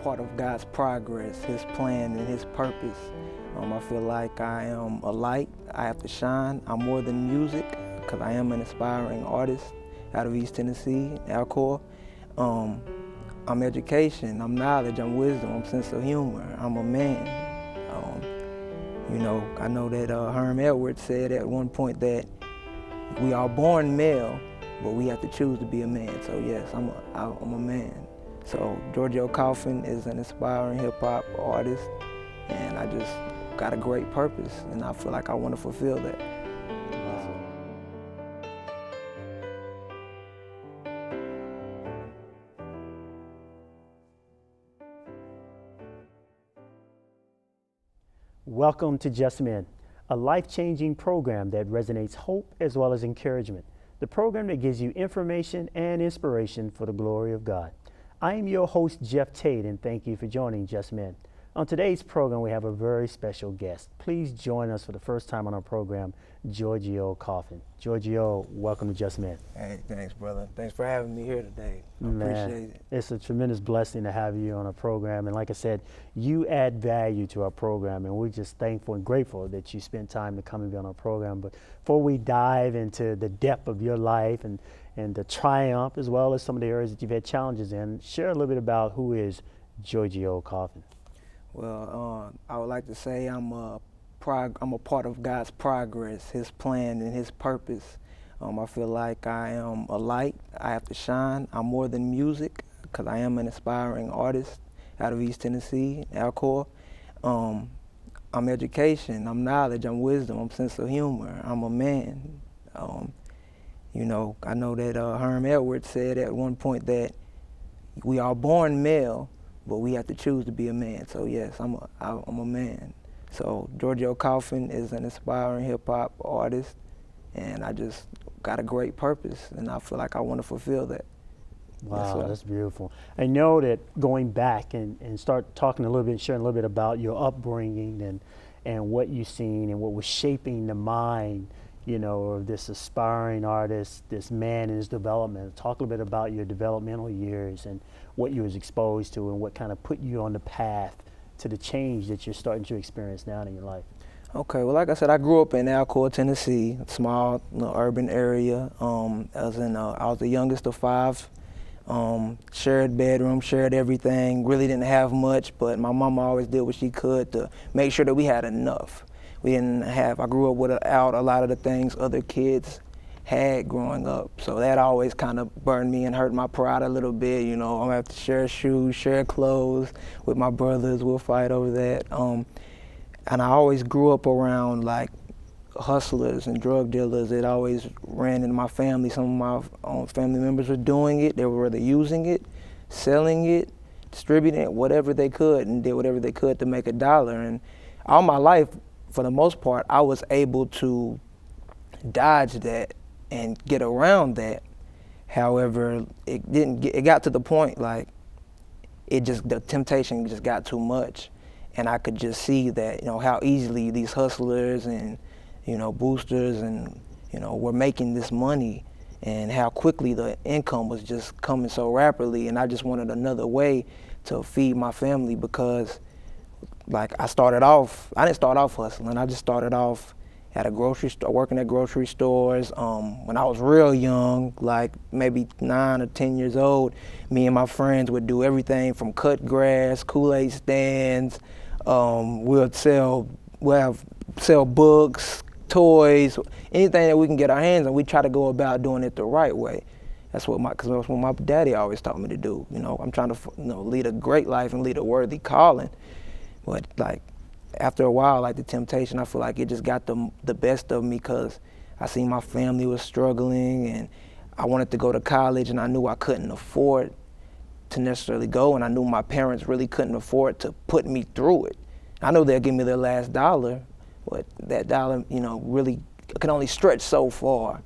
part of God's progress, His plan and His purpose. I feel like I am a light. I have to shine. I'm more than music because I am an aspiring artist out of East Tennessee, Alcor. I'm education, I'm knowledge, I'm wisdom, I'm sense of humor, I'm a man. I know that Herm Edwards said at one point that we are born male, but we have to choose to be a man. So yes, I'm a man. So Georgio Coffin is an aspiring hip hop artist, and I just got a great purpose, and I feel like I want to fulfill that. Welcome to Just Men, a life-changing program that resonates hope as well as encouragement. The program that gives you information and inspiration for the glory of God. I am your host, Jeff Tate, and thank you for joining Just Men. On today's program, we have a very special guest. Please join us for the first time on our program, Georgio Coffin. Georgio, welcome to Just Men. Hey, thanks, brother. Thanks for having me here today. I appreciate it. It's a tremendous blessing to have you on our program. And like I said, you add value to our program, and we're just thankful and grateful that you spent time to come and be on our program. But before we dive into the depth of your life and the triumph, as well as some of the areas that you've had challenges in, share a little bit about who is Georgio Coffin. Well, I would like to say I'm a part of God's progress, His plan and His purpose. I feel like I am a light. I have to shine. I'm more than music because I am an aspiring artist out of East Tennessee, Alcor. I'm education. I'm knowledge. I'm wisdom. I'm sense of humor. I'm a man. I know that Herm Edwards said at one point that we are born male, but we have to choose to be a man. So yes, I'm a man. So Georgio Coffin is an aspiring hip hop artist, and I just got a great purpose, and I feel like I want to fulfill that. Wow, yes, that's beautiful. I know that going back and start talking a little bit, sharing a little bit about your upbringing and what you've seen and what was shaping the mind, of this aspiring artist, this man in his development. Talk a little bit about your developmental years and what you was exposed to and what kind of put you on the path to the change that you're starting to experience now in your life. Okay, well, like I said, I grew up in Alcor, Tennessee, a small urban area. I was the youngest of five. Shared bedroom, shared everything. Really didn't have much, but my mama always did what she could to make sure that we had enough. I grew up without a lot of the things other kids had growing up. So that always kind of burned me and hurt my pride a little bit. I'm gonna have to share shoes, share clothes with my brothers. We'll fight over that. And I always grew up around like hustlers and drug dealers. It always ran in my family. Some of my family members were doing it. They were either using it, selling it, distributing it, whatever they could, and did whatever they could to make a dollar. And all my life, for the most part, I was able to dodge that and get around that. However, it got to the point like the temptation just got too much. And I could just see that, how easily these hustlers and, boosters and, were making this money, and how quickly the income was just coming so rapidly. And I just wanted another way to feed my family because, like, I didn't start off hustling. I just started off at a grocery store, working at grocery stores. When I was real young, like maybe 9 or 10 years old, me and my friends would do everything from cut grass, Kool-Aid stands. We'll sell books, toys, anything that we can get our hands on. We try to go about doing it the right way. That's what my daddy always taught me to do. I'm trying to lead a great life and lead a worthy calling. But like after a while, like the temptation, I feel like it just got the best of me because I seen my family was struggling, and I wanted to go to college, and I knew I couldn't afford to necessarily go, and I knew my parents really couldn't afford to put me through it. I know they'll give me their last dollar, but that dollar, really can only stretch so far.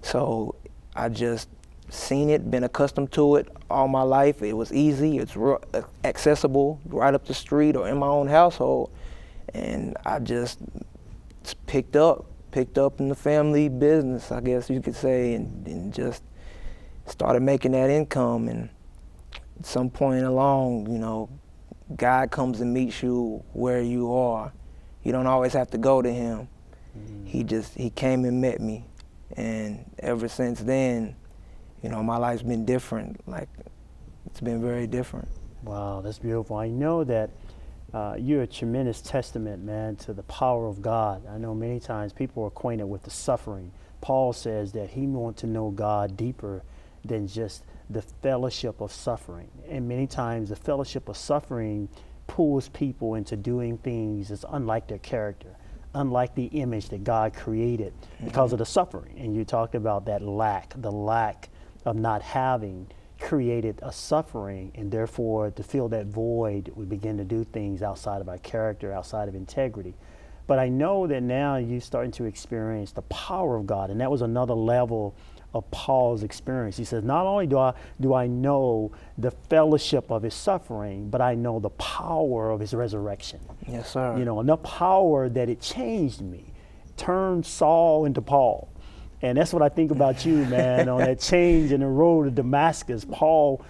So I just seen it, been accustomed to it all my life. It was easy, it's real accessible, right up the street or in my own household. And I just picked up in the family business, I guess you could say, and just started making that income. And at some point along, God comes and meets you where you are. You don't always have to go to him. He came and met me. And ever since then, my life's been different. Like, it's been very different. Wow, that's beautiful. I know that you're a tremendous testament, man, to the power of God. I know many times people are acquainted with the suffering. Paul says that he wants to know God deeper than just the fellowship of suffering. And many times the fellowship of suffering pulls people into doing things that's unlike their character, unlike the image that God created because of the suffering. And you talked about that the lack of not having created a suffering, and therefore to fill that void, we begin to do things outside of our character, outside of integrity. But I know that now you're starting to experience the power of God, and that was another level of Paul's experience. He says, not only do I know the fellowship of his suffering, but I know the power of his resurrection. Yes, sir. Enough power that it changed me, turned Saul into Paul. And that's what I think about you, man, on that change in the road to Damascus. Paul,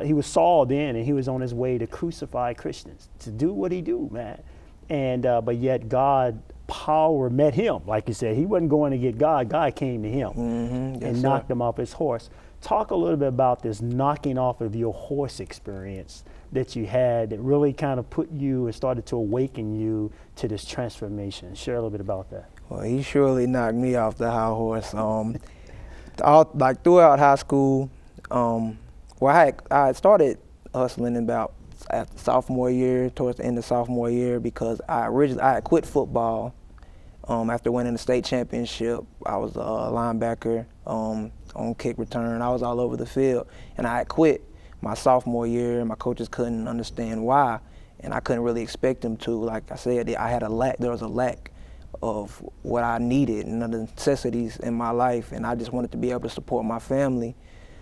he was Saul then, and he was on his way to crucify Christians, to do what he do, man. And but yet God power met him. Like you said, he wasn't going to get God. God came to him and knocked him off his horse. Talk a little bit about this knocking off of your horse experience that you had that really kind of put you and started to awaken you to this transformation. Share a little bit about that. Well, he surely knocked me off the high horse. Throughout high school, I had started hustling about after sophomore year, towards the end of sophomore year, because I had quit football after winning the state championship. I was a linebacker on kick return. I was all over the field, and I had quit my sophomore year. My coaches couldn't understand why, and I couldn't really expect them to. Like I said, I had a lack. There was a lack of what I needed and the necessities in my life, and I just wanted to be able to support my family.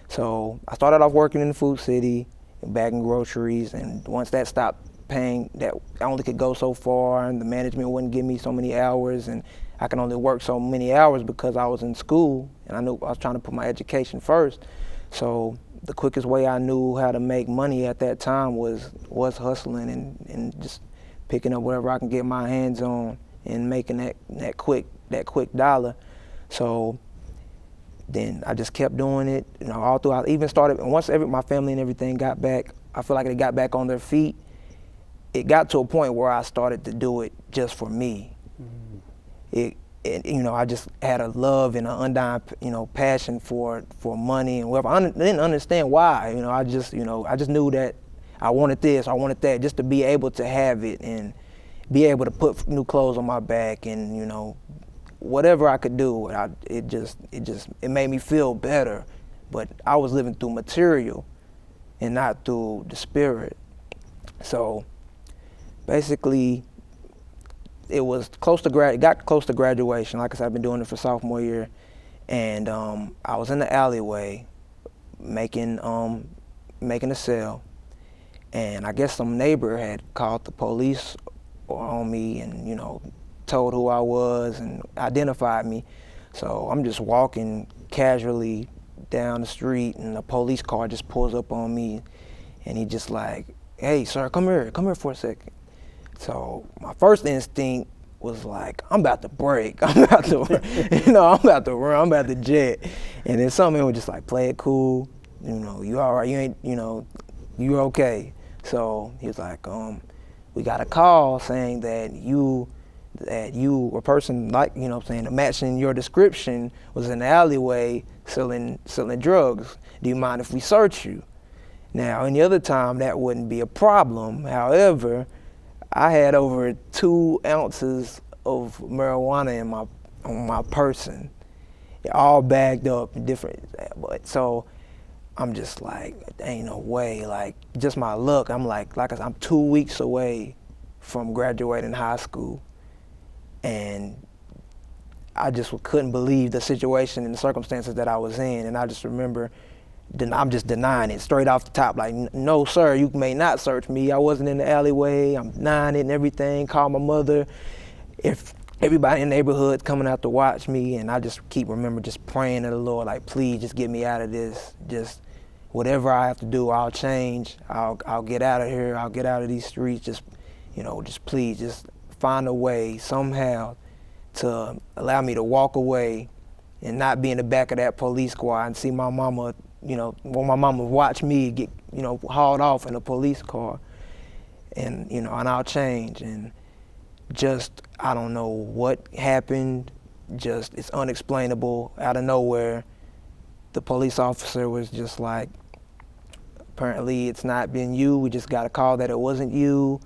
So I started off working in the food city, bagging groceries, and once that stopped paying, that I only could go so far, and the management wouldn't give me so many hours, and I could only work so many hours because I was in school, and I knew I was trying to put my education first. So the quickest way I knew how to make money at that time was hustling and just picking up whatever I can get my hands on and making that quick dollar. So then I just kept doing it, all throughout. Even started, and once my family and everything got back, I feel like they got back on their feet. It got to a point where I started to do it just for me. I just had a love and an undying, passion for money and whatever. I didn't understand why. I just knew that I wanted this, I wanted that, just to be able to have it and be able to put new clothes on my back and whatever I could do. It made me feel better. But I was living through material and not through the spirit. So basically, it got close to graduation. Like I said, I've been doing it for sophomore year, and I was in the alleyway making a sale, and I guess some neighbor had called the police on me and told who I was and identified me. So I'm just walking casually down the street, and a police car just pulls up on me, and he just like, "Hey, sir, come here for a second." So my first instinct was like, I'm about to break. I'm about to run. I'm about to jet. And then something was just like, play it cool. You all right? You ain't, you're okay. So he was like, we got a call saying that you, a person like, matching your description was in the alleyway selling drugs. Do you mind if we search you? Now, any other time that wouldn't be a problem. However, I had over 2 ounces of marijuana on my person, all bagged up and different. But so I'm just like, ain't no way. Like, just my luck. I'm like I said, I'm 2 weeks away from graduating high school, and I just couldn't believe the situation and the circumstances that I was in. And I just remember, I'm just denying it straight off the top. Like, no, sir, you may not search me. I wasn't in the alleyway. I'm denying it and everything. Call my mother. If everybody in the neighborhood coming out to watch me, and I just remember just praying to the Lord, like, please just get me out of this. Just whatever I have to do, I'll change. I'll get out of here. I'll get out of these streets. Just, just please, just find a way somehow to allow me to walk away and not be in the back of that police squad and see my mama, my mama watch me get, hauled off in a police car. And, and I'll change. And just, I don't know what happened. Just, it's unexplainable. Out of nowhere, the police officer was just like, apparently it's not been you. We just got a call that it wasn't you.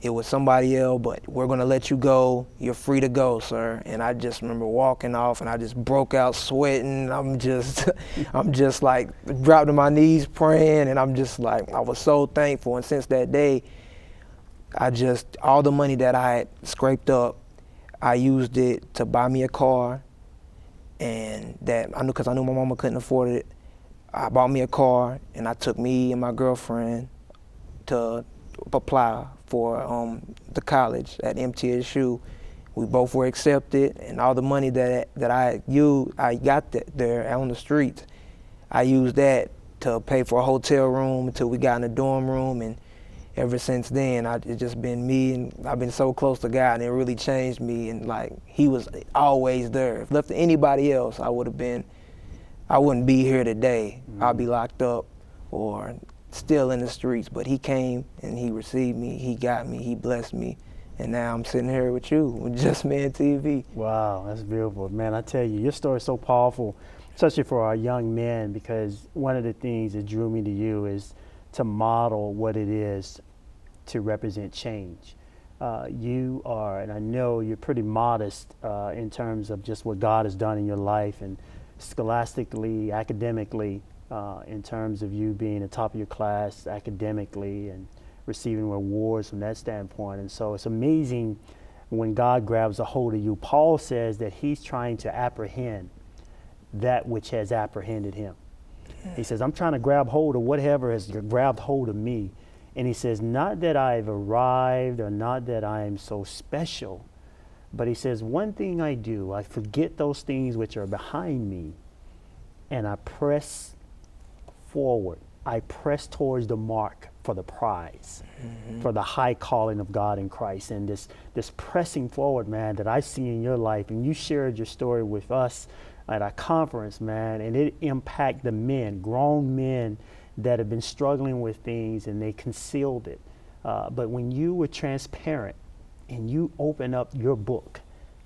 It was somebody else, but we're gonna let you go. You're free to go, sir. And I just remember walking off, and I just broke out sweating. I'm just like dropped to my knees praying, and I'm just like, I was so thankful. And since that day, all the money that I had scraped up, I used it to buy me a car, and that I knew, because I knew my mama couldn't afford it. I bought me a car, and I took me and my girlfriend to apply for the college at MTSU. We both were accepted, and all the money that I got there on the streets, I used that to pay for a hotel room until we got in a dorm room. And ever since then, it's just been me, and I've been so close to God, and it really changed me. And like, he was always there. If left to anybody else, I wouldn't be here today. Mm-hmm. I'd be locked up or still in the streets. But he came and he received me, he got me, he blessed me, and now I'm sitting here with you, with Just Man TV. Wow, that's beautiful. Man, I tell you, your story is so powerful, especially for our young men, because one of the things that drew me to you is to model what it is to represent change. You are, and I know you're pretty modest in terms of just what God has done in your life, and scholastically, academically, in terms of you being the top of your class academically and receiving rewards from that standpoint. And so it's amazing when God grabs a hold of you. Paul says that he's trying to apprehend that which has apprehended him. He says, I'm trying to grab hold of whatever has grabbed hold of me. And he says, not that I've arrived or not that I am so special, but he says, one thing I do, I forget those things which are behind me, and I press forward. I press towards the mark for the prize, for the high calling of God in Christ. And this pressing forward, man, that I see in your life, and you shared your story with us at our conference, man, and it impacted the men, grown men that have been struggling with things, and they concealed it. But when you were transparent and you open up your book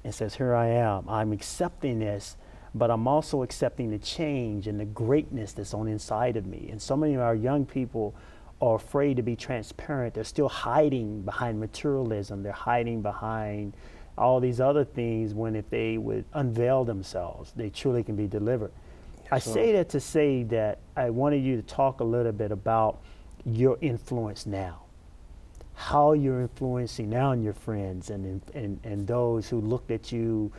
and says, here I am, I'm accepting this, but I'm also accepting the change and the greatness that's on inside of me. And so many of our young people are afraid to be transparent. They're still hiding behind materialism. They're hiding behind all these other things, when if they would unveil themselves, they truly can be delivered. I say that to say that I wanted you to talk a little bit about your influence now, how you're influencing now in your friends and those who looked at you,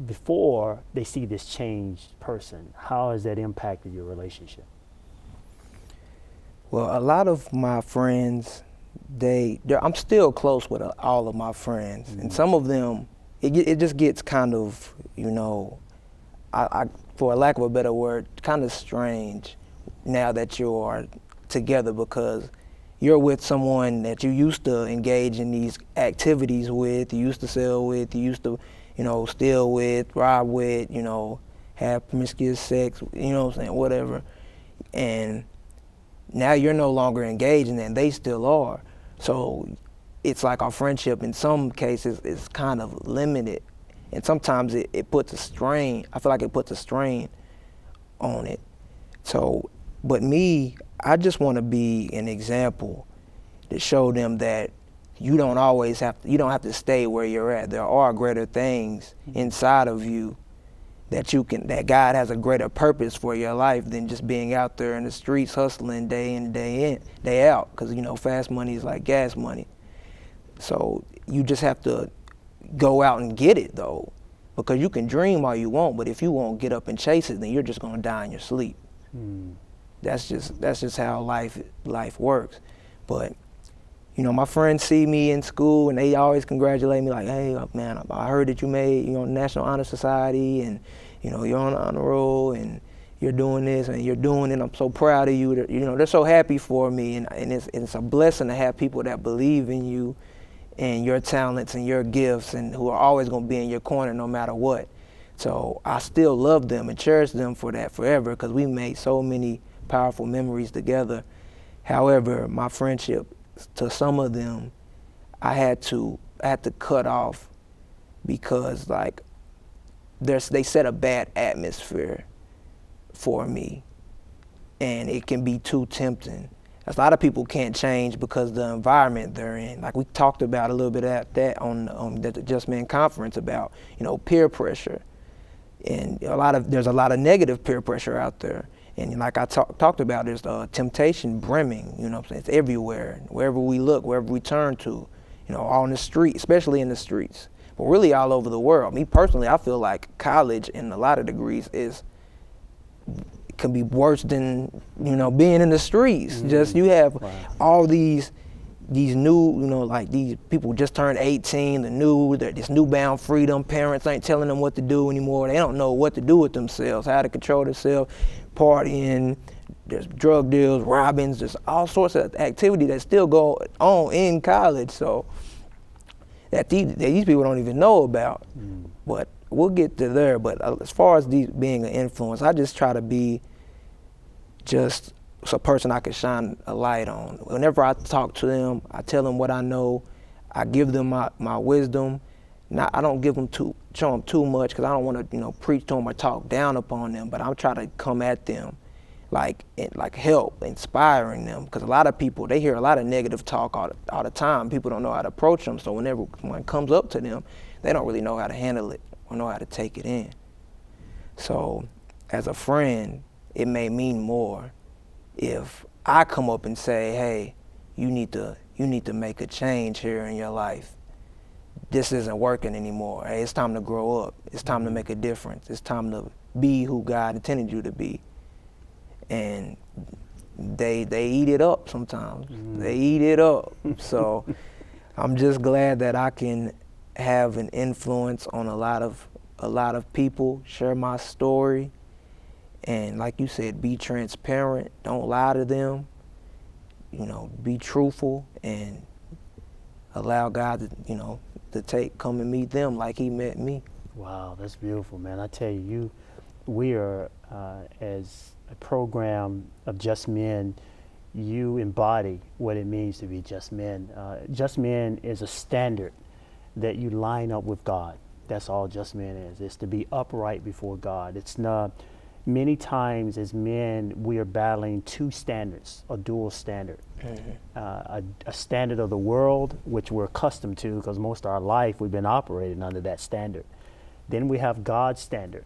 before they see this changed person. How has that impacted your relationship? Well, a lot of my friends, I'm still close with all of my friends, and some of them, it just gets kind of, I for a lack of a better word, kind of strange now that you are together, because you're with someone that you used to engage in these activities with, you used to sell with, you used to, steal with, rob with, have promiscuous sex, whatever. And now you're no longer engaged in that, and they still are. So it's like our friendship in some cases is kind of limited. And sometimes it puts a strain, I feel like it puts a strain on it. So, but me, I just want to be an example to show them that you don't have to stay where you're at. There are greater things inside of you that God has a greater purpose for your life than just being out there in the streets hustling day in, day out. Because, fast money is like gas money. So you just have to go out and get it, though. Because you can dream all you want, but if you won't get up and chase it, then you're just going to die in your sleep. That's just how life works. But my friends see me in school, and they always congratulate me, like, hey, man, I heard that you made, National Honor Society, and, you're on the honor roll, and, you're doing this and you're doing it. I'm so proud of you. You know, they're so happy for me, and it's a blessing to have people that believe in you and your talents and your gifts, and who are always going to be in your corner no matter what. So I still love them and cherish them for that forever, because we made so many powerful memories together. However, my friendship to some of them, I had to cut off, because like they set a bad atmosphere for me, and it can be too tempting. A lot of people can't change because of the environment they're in. Like we talked about a little bit at that on the Just Men conference about, you know, peer pressure, and there's a lot of negative peer pressure out there. And like I talked about, there's temptation brimming. You know what I'm saying? It's everywhere, wherever we look, wherever we turn to. You know, on the street, especially in the streets, but really all over the world. Me personally, I feel like college in a lot of degrees can be worse than, you know, being in the streets. Mm-hmm. Just you have all these new, you know, like these people just turned 18, this newfound freedom. Parents ain't telling them what to do anymore. They don't know what to do with themselves, how to control themselves, partying, there's drug deals, robbings, there's all sorts of activity that still go on in college. So that these people don't even know about. But we'll get to there. But as far as being an influence, I just try to be just a person I can shine a light on. Whenever I talk to them, I tell them what I know. I give them my wisdom. I don't show them too much, because I don't want to, you know, preach to them or talk down upon them. But I'm trying to come at them like help, inspiring them, because a lot of people, they hear a lot of negative talk all the time. People don't know how to approach them. So whenever one comes up to them, they don't really know how to handle it or know how to take it in. So as a friend, it may mean more if I come up and say, hey, you need to make a change here in your life. This isn't working anymore. Hey, it's time to grow up. It's time to make a difference. It's time to be who God intended you to be. And they eat it up sometimes. They eat it up. So I'm just glad that I can have an influence on a lot of people, share my story, and like you said, be transparent. Don't lie to them. You know, be truthful, and allow God to, you know, come and meet them like He met me. Wow, that's beautiful, man. I tell you, we are as a program of Just Men, you embody what it means to be Just Men. Just Men is a standard that you line up with God. That's all Just Men is. It's to be upright before God. It's not. Many times as men, we are battling two standards, a dual standard. A standard of the world, which we're accustomed to because most of our life we've been operating under that standard. Then we have God's standard.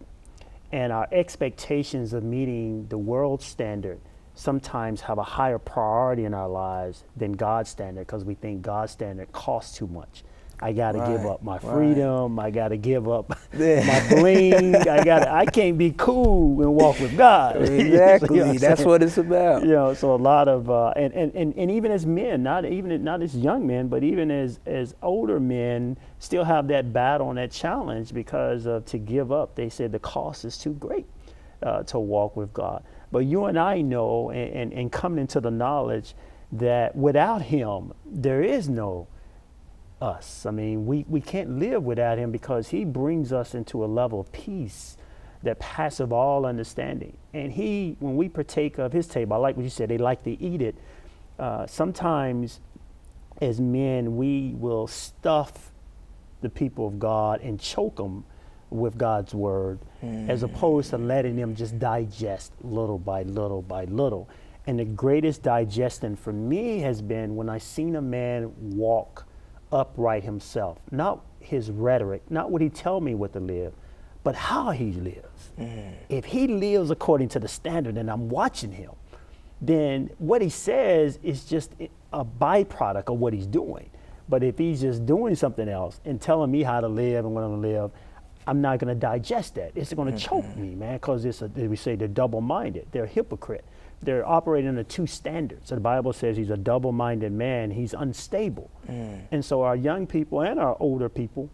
And our expectations of meeting the world standard sometimes have a higher priority in our lives than God's standard, because we think God's standard costs too much. I got to give up my freedom. I got to give up my bling. I can't be cool and walk with God. Exactly. You know That's what it's about. You know, so a lot of and even as men, not as young men, but even as older men, still have that battle and that challenge, because to give up, they said the cost is too great to walk with God. But you and I know, and coming into the knowledge that without Him, there is no us. I mean, we can't live without Him, because He brings us into a level of peace that passeth all understanding. And when we partake of His table, I like what you said, they like to eat it. Sometimes as men, we will stuff the people of God and choke them with God's word, as opposed to letting them just digest little by little by little. And the greatest digestion for me has been when I seen a man walk upright himself, not his rhetoric, not what he tell me what to live, but how he lives. If he lives according to the standard and I'm watching him, then what he says is just a byproduct of what he's doing. But if he's just doing something else and telling me how to live and what I'm gonna live, I'm not gonna digest that. It's gonna choke me, man, because we say they're double-minded. They're a hypocrite. They're operating under two standards. So the Bible says he's a double-minded man. He's unstable. And so our young people and our older people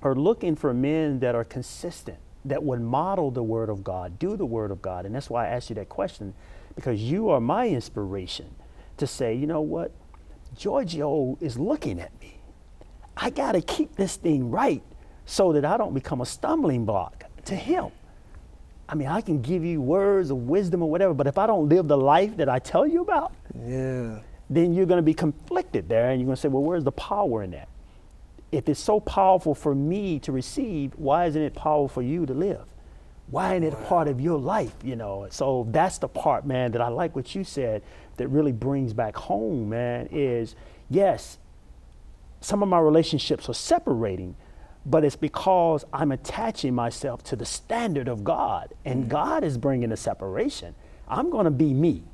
are looking for men that are consistent, that would model the Word of God, do the Word of God. And that's why I asked you that question, because you are my inspiration to say, you know what, Giorgio is looking at me. I got to keep this thing right so that I don't become a stumbling block to him. I mean, I can give you words of wisdom or whatever, but if I don't live the life that I tell you about, Yeah. then you're going to be conflicted there, and you're going to say, well, where's the power in that? If it's so powerful for me to receive, why isn't it powerful for you to live? Why isn't it a part of your life, you know? So that's the part, man, that I like what you said that really brings back home, man, is, yes, some of my relationships are separating, but it's because I'm attaching myself to the standard of God, and God is bringing the separation. I'm going to be me,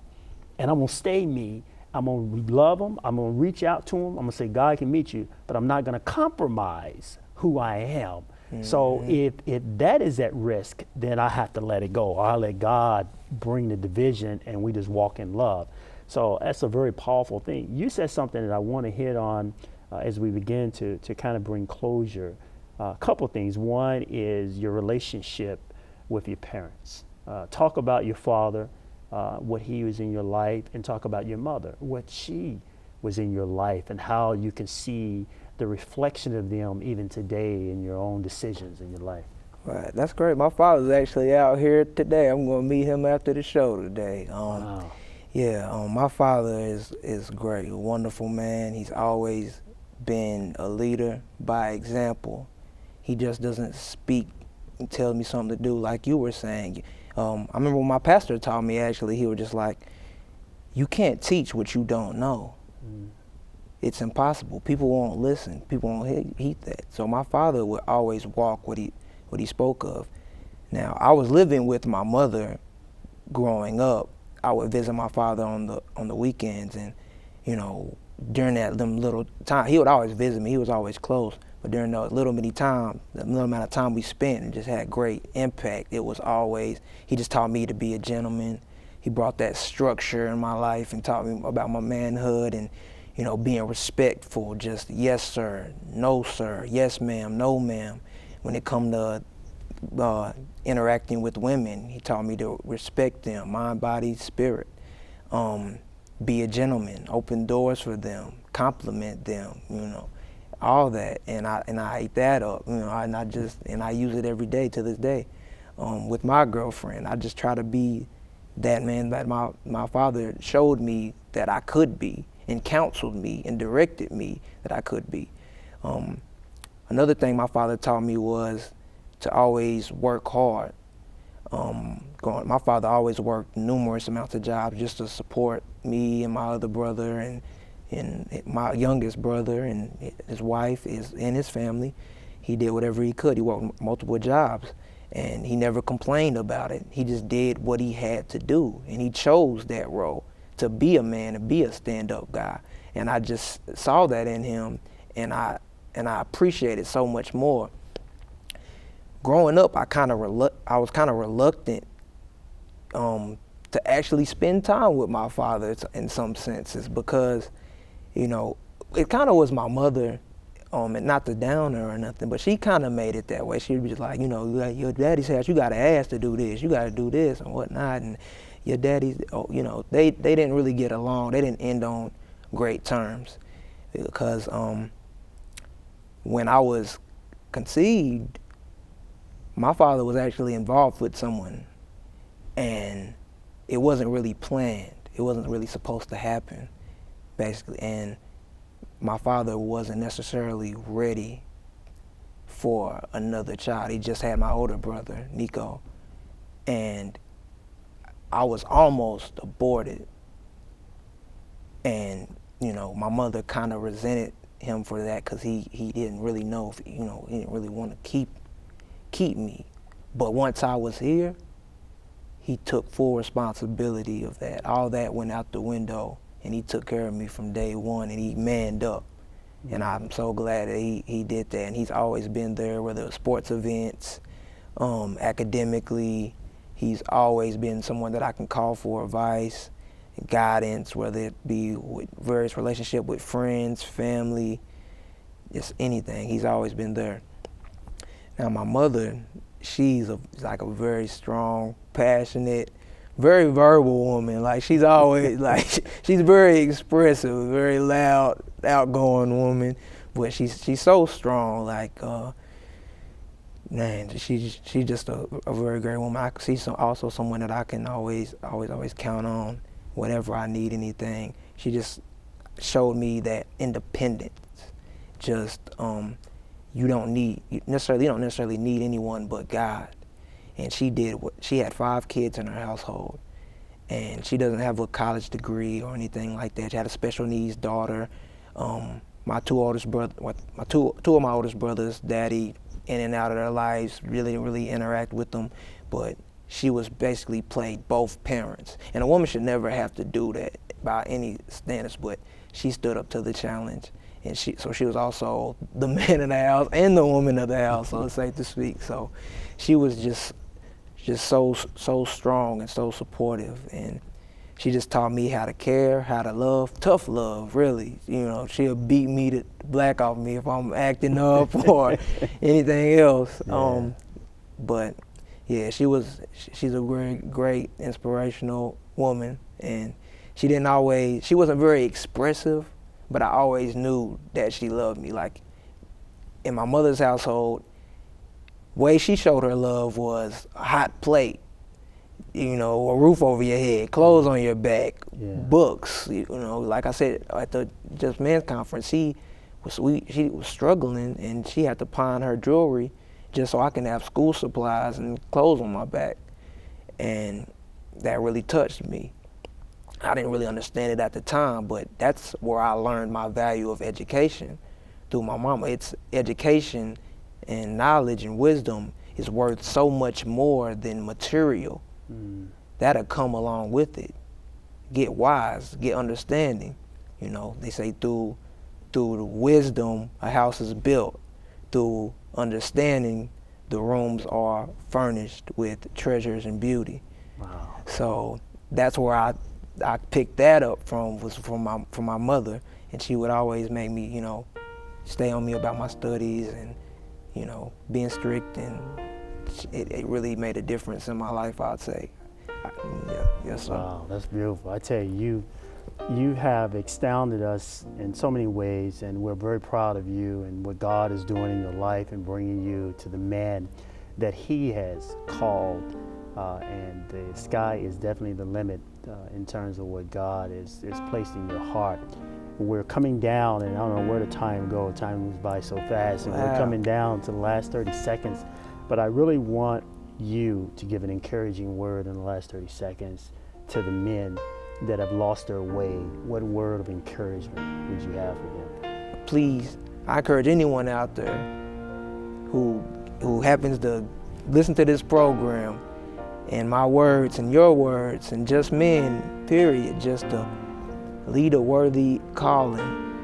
and I'm going to stay me. I'm going to love him. I'm going to reach out to him. I'm going to say, God can meet you, but I'm not going to compromise who I am. So if that is at risk, then I have to let it go. I'll let God bring the division, and we just walk in love. So that's a very powerful thing. You said something that I want to hit on as we begin to kind of bring closure. A couple things. One is your relationship with your parents. Talk about your father, what he was in your life, and talk about your mother, what she was in your life, and how you can see the reflection of them even today in your own decisions in your life. Right, that's great. My father's actually out here today. I'm going to meet him after the show today. Wow. Yeah, my father is great, a wonderful man. He's always been a leader by example. He just doesn't speak and tell me something to do like you were saying. I remember when my pastor taught me, actually, he was just like, you can't teach what you don't know. It's impossible. People won't listen. People won't heed that. So my father would always walk what he spoke of. Now, I was living with my mother growing up. I would visit my father on the weekends, and you know, during them little time, he would always visit me. He was always close. But during the little amount of time we spent, and just had great impact. It was always, he just taught me to be a gentleman. He brought that structure in my life and taught me about my manhood and, you know, being respectful. Just yes sir, no sir, yes ma'am, no ma'am. When it come to interacting with women, he taught me to respect them, mind, body, spirit. Be a gentleman, open doors for them, compliment them, you know, all that. And I ate that up, you know, and I use it every day to this day. With my girlfriend, I just try to be that man that my father showed me that I could be, and counseled me and directed me that I could be. Another thing my father taught me was to always work hard. My father always worked numerous amounts of jobs just to support me and my other brother and my youngest brother and his wife and his family. He did whatever he could. He worked multiple jobs, and he never complained about it. He just did what he had to do, and he chose that role to be a man and be a stand-up guy. And I just saw that in him, and I appreciate it so much more. Growing up, I was kind of reluctant to actually spend time with my father in some senses, because, you know, it kind of was my mother, and not to down her or nothing, but she kind of made it that way. She'd be just like, you know, like your daddy's house, you got to ask to do this, you got to do this and whatnot, and your daddy's, you know, they didn't really get along. They didn't end on great terms, because when I was conceived, my father was actually involved with someone, and it wasn't really planned. It wasn't really supposed to happen, basically. And my father wasn't necessarily ready for another child. He just had my older brother, Nico, and I was almost aborted. And, you know, my mother kind of resented him for that, because he didn't really know if, you know, he didn't really want to keep me. But once I was here, he took full responsibility of that. All that went out the window, and he took care of me from day one, and he manned up. And I'm so glad that he did that. And he's always been there, whether it's sports events, academically. He's always been someone that I can call for advice and guidance, whether it be with various relationships with friends, family, just anything. He's always been there. Now, my mother, she's like a very strong, passionate, very verbal woman. Like she's always like she's very expressive, very loud, outgoing woman, but she's so strong. Like man, she's just a very great woman. I see also someone that I can always count on whenever I need anything. She just showed me that independence. Just you don't necessarily need anyone but God. And she had 5 kids in her household, and she doesn't have a college degree or anything like that. She had a special needs daughter. My two of my oldest brothers, daddy in and out of their lives, really interact with them, but she was basically played both parents. And a woman should never have to do that by any standards, but she stood up to the challenge. And she was also the man of the house and the woman of the house, so it's safe to speak. So she was just so strong and so supportive, and she just taught me how to care, how to love, tough love, really. You know, she'll beat me to black off me if I'm acting up or anything else. Yeah. But yeah, she's a great inspirational woman, and she wasn't very expressive, but I always knew that she loved me. Like in my mother's household, way she showed her love was a hot plate, you know, a roof over your head, clothes on your back, books. You know, like I said at the Just Men's Conference, she was struggling, and she had to pawn her jewelry just so I can have school supplies and clothes on my back, and that really touched me. I didn't really understand it at the time, but that's where I learned my value of education through my mama. It's education and knowledge and wisdom is worth so much more than material. That'll come along with it. Get wise, get understanding. You know, they say through the wisdom a house is built. Through understanding, the rooms are furnished with treasures and beauty. Wow. So that's where I picked that up from my mother, and she would always make me, you know, stay on me about my studies and, you know, being strict, and it really made a difference in my life, I'd say. Yes, sir. Wow, that's beautiful. I tell you, you have astounded us in so many ways, and we're very proud of you and what God is doing in your life and bringing you to the man that He has called. And the sky is definitely the limit in terms of what God is placed in your heart. We're coming down, and I don't know where the time goes. Time moves by so fast, and we're coming down to the last 30 seconds. But I really want you to give an encouraging word in the last 30 seconds to the men that have lost their way. What word of encouragement would you have for them? Please, I encourage anyone out there who happens to listen to this program, and my words and your words and just men, period, just to lead a worthy calling,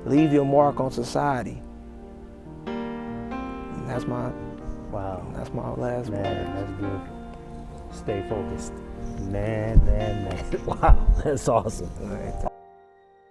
leave your mark on society. And that's my last word. That's beautiful. Stay focused. Man. Wow, that's awesome. All right.